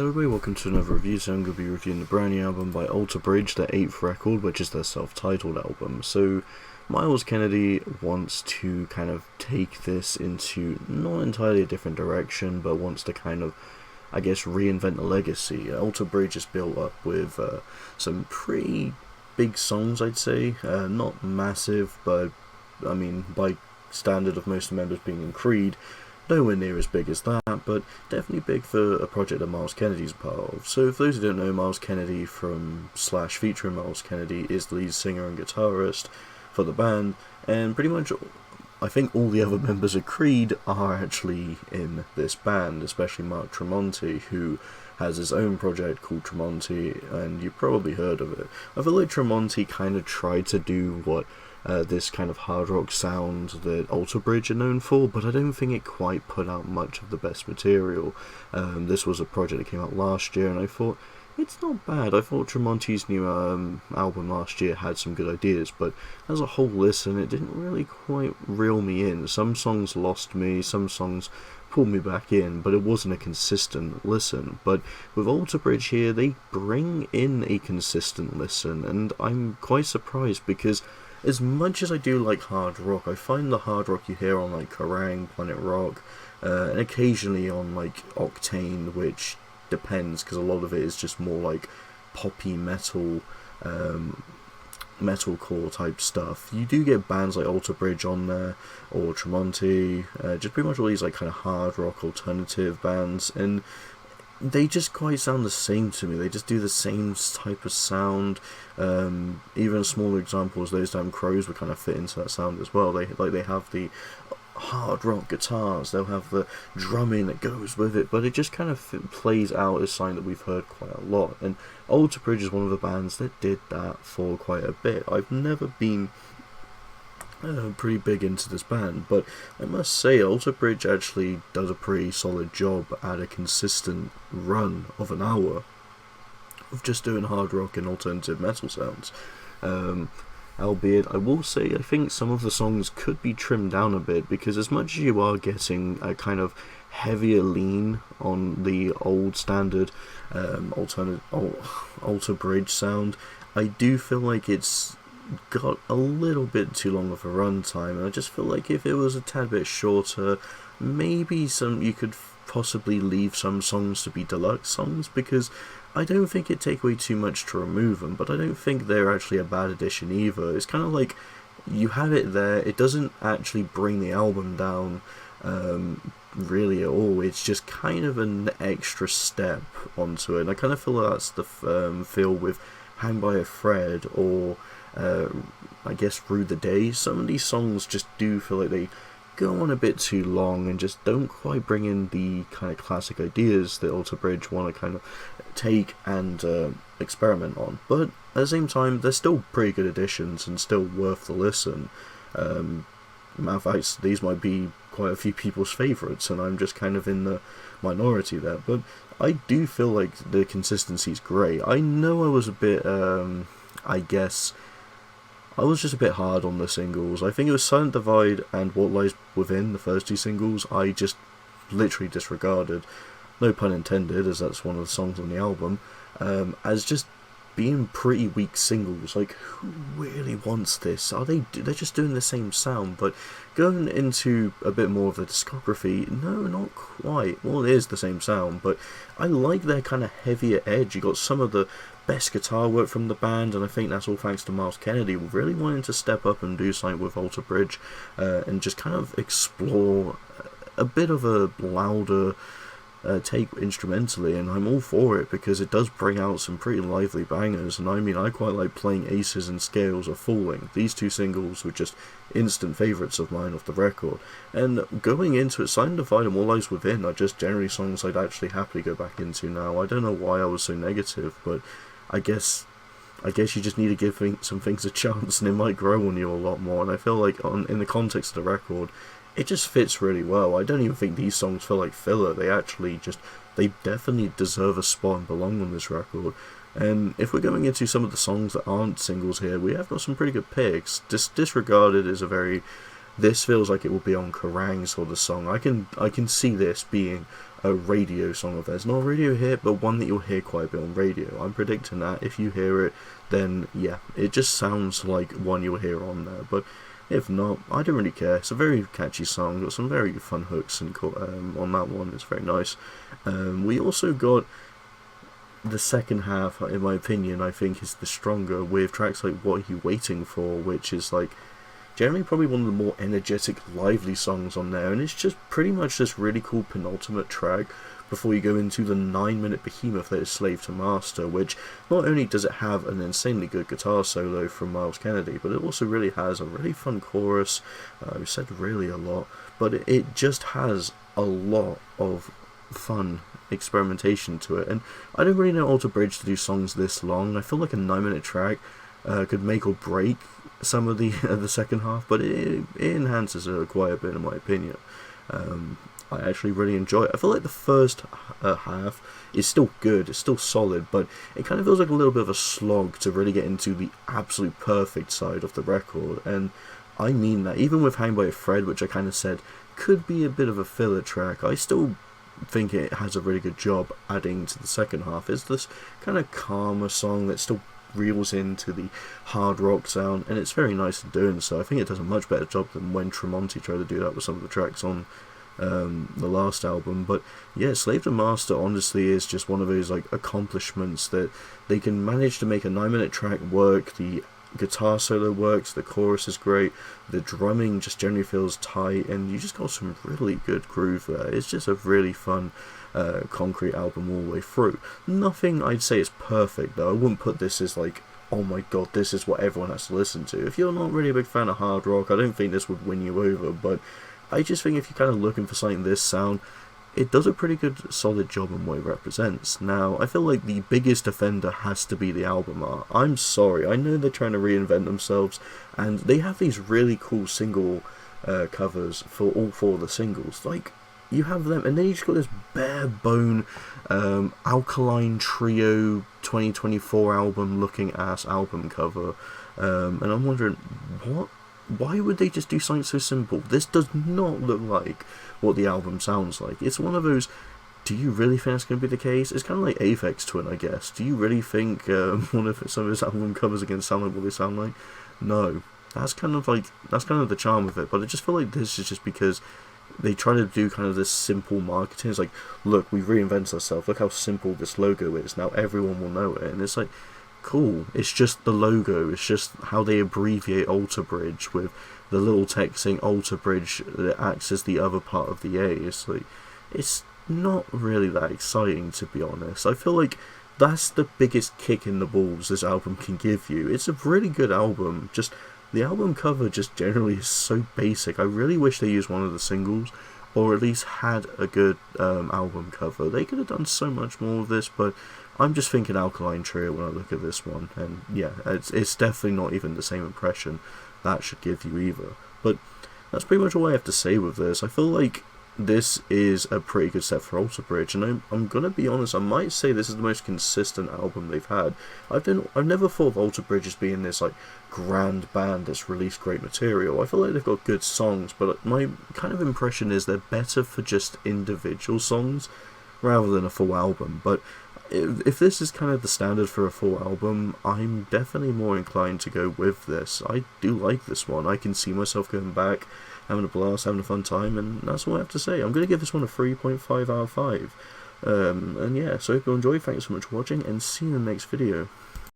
Hello everybody, welcome to another review. So I'm going to be reviewing the brand new album by Alter Bridge, their 8th record, which is their self-titled album. So Miles Kennedy wants to kind of take this into not entirely a different direction, but wants to kind of, I guess, reinvent the legacy. Alter Bridge is built up with some pretty big songs, I'd say. Not massive, but I mean, by standard of most members being in Creed, nowhere near as big as that, but definitely big for a project that Miles Kennedy's part of. So for those who don't know, Miles Kennedy from Slash featuring Miles Kennedy is the lead singer and guitarist for the band, and pretty much I think all the other members of Creed are actually in this band, especially Mark Tremonti, who has his own project called Tremonti, and you've probably heard of it. I feel like Tremonti kind of tried to do what this kind of hard rock sound that Alter Bridge are known for, but I don't think it quite put out much of the best material. This was a project that came out last year, and I thought, it's not bad. I thought Tremonti's new album last year had some good ideas, but as a whole listen, it didn't really quite reel me in. Some songs lost me, some songs pulled me back in, but it wasn't a consistent listen. But with Alter Bridge here, they bring in a consistent listen, and I'm quite surprised because as much as I do like hard rock, I find the hard rock you hear on like Kerrang, Planet Rock, and occasionally on like Octane, which depends because a lot of it is just more like poppy metal, metalcore type stuff. You do get bands like Alter Bridge on there, or Tremonti, just pretty much all these like kind of hard rock alternative bands, and they just quite sound the same to me. They just do the same type of sound. Even smaller examples, those damn crows would kind of fit into that sound as well. They have the hard rock guitars, they'll have the drumming that goes with it, but it just kind of plays out as something that we've heard quite a lot. And Alter Bridge is one of the bands that did that for quite a bit. I've never been pretty big into this band, but I must say Alter Bridge actually does a pretty solid job at a consistent run of an hour of just doing hard rock and alternative metal sounds. Albeit, I will say, I think some of the songs could be trimmed down a bit, because as much as you are getting a kind of heavier lean on the old standard Alter Bridge sound, I do feel like it's got a little bit too long of a runtime, and I just feel like if it was a tad bit shorter, maybe you could possibly leave some songs to be deluxe songs, because I don't think it'd take away too much to remove them, but I don't think they're actually a bad addition either. It's kind of like you have it there, it doesn't actually bring the album down really at all. It's just kind of an extra step onto it, and I kind of feel like that's the feel with Hang by a Thread, or I guess Rue the Day. Some of these songs just do feel like they go on a bit too long and just don't quite bring in the kind of classic ideas that Alter Bridge want to kind of take and experiment on. But at the same time, they're still pretty good additions and still worth the listen. Matter of fact, these might be quite a few people's favourites, and I'm just kind of in the minority there. But I do feel like the consistency's great. I know I was a bit, I guess, I was just a bit hard on the singles. I think it was Silent Divide and What Lies Within, the first two singles, I just literally disregarded, no pun intended, as that's one of the songs on the album, as just being pretty weak singles. Like, who really wants this? They're just doing the same sound, but going into a bit more of the discography, no, not quite. Well, it is the same sound, but I like their kind of heavier edge. You got some of the best guitar work from the band, and I think that's all thanks to Miles Kennedy really wanting to step up and do something with Alter Bridge, and just kind of explore a bit of a louder take instrumentally, and I'm all for it because it does bring out some pretty lively bangers. And I mean, I quite like Playing Aces and Scales or Falling. These two singles were just instant favourites of mine off the record, and going into it, Silent Divide and What Lies Within are just generally songs I'd actually happily go back into now. I don't know why I was so negative, but I guess you just need to give some things a chance, and it might grow on you a lot more. And I feel like in the context of the record, it just fits really well. I don't even think these songs feel like filler. They definitely deserve a spot and belong on this record. And if we're going into some of the songs that aren't singles here, we have got some pretty good picks. Disregarded is a very This feels like it will be on Kerrang sort of song. I can see this being a radio song of theirs. Not a radio hit, but one that you'll hear quite a bit on radio. I'm predicting that if you hear it, then yeah, it just sounds like one you'll hear on there. But if not, I don't really care. It's a very catchy song, got some very fun hooks and on that one. It's very nice. We also got the second half, in my opinion, I think is the stronger, with tracks like What Are You Waiting For, which is like generally probably one of the more energetic, lively songs on there, and it's just pretty much this really cool penultimate track before you go into the 9-minute behemoth that is Slave to Master, which not only does it have an insanely good guitar solo from Miles Kennedy, but it also really has a really fun chorus. We said really a lot, but it just has a lot of fun experimentation to it, and I don't really know Alter Bridge to do songs this long. I feel like a 9-minute track could make or break some of the second half, but it enhances it quite a bit in my opinion. I actually really enjoy it. I feel like the first half is still good, it's still solid, but it kind of feels like a little bit of a slog to really get into the absolute perfect side of the record, and I mean that. Even with Hang by a Thread, which I kind of said could be a bit of a filler track, I still think it has a really good job adding to the second half. It's this kind of calmer song that still reels into the hard rock sound, and it's very nice in doing so. I think it does a much better job than when Tremonti tried to do that with some of the tracks on the last album. But yeah, Slave to Master honestly is just one of those like accomplishments that they can manage to make a 9-minute track work. The guitar solo works, the chorus is great, the drumming just generally feels tight, and you just got some really good groove there. It's just a really fun concrete album all the way through. Nothing I'd say is perfect though. I wouldn't put this as like, oh my god, this is what everyone has to listen to. If you're not really a big fan of hard rock, I don't think this would win you over, but I just think if you're kind of looking for something this sound, it does a pretty good solid job in what it represents. Now, I feel like the biggest offender has to be the album art. I'm sorry, I know they're trying to reinvent themselves, and they have these really cool single covers for all 4 of the singles. Like, you have them, and then you just got this bare bone Alkaline Trio 2024 album looking ass album cover, and I'm wondering, why would they just do something so simple? This does not look like what the album sounds like. It's one of those, do you really think that's going to be the case? It's kind of like Aphex Twin, I guess. Do you really think some of his album covers are going to sound like what they sound like? No. That's kind of the charm of it, but I just feel like this is just because they try to do kind of this simple marketing. It's like, look, we've reinvented ourselves, look how simple this logo is, now everyone will know it, and it's like, cool, it's just the logo, it's just how they abbreviate Alter Bridge with the little text saying Alter Bridge that acts as the other part of the A. It's like, it's not really that exciting, to be honest. I feel like that's the biggest kick in the balls this album can give you. It's a really good album, just the album cover just generally is so basic. I really wish they used one of the singles, or at least had a good album cover. They could have done so much more of this, but I'm just thinking Alkaline Trio when I look at this one, and yeah, it's definitely not even the same impression that should give you either. But that's pretty much all I have to say with this. I feel like this is a pretty good set for Alter Bridge, and I'm gonna be honest, I might say this is the most consistent album they've had. I've never thought of Alter Bridge as being this like grand band that's released great material. I feel like they've got good songs, but my kind of impression is they're better for just individual songs rather than a full album. But if this is kind of the standard for a full album, I'm definitely more inclined to go with this. I do like this one. I can see myself going back, having a blast, having a fun time, and that's all I have to say. I'm going to give this one a 3.5 out of 5. And yeah, so I hope you enjoy. Thanks so much for watching, and see you in the next video.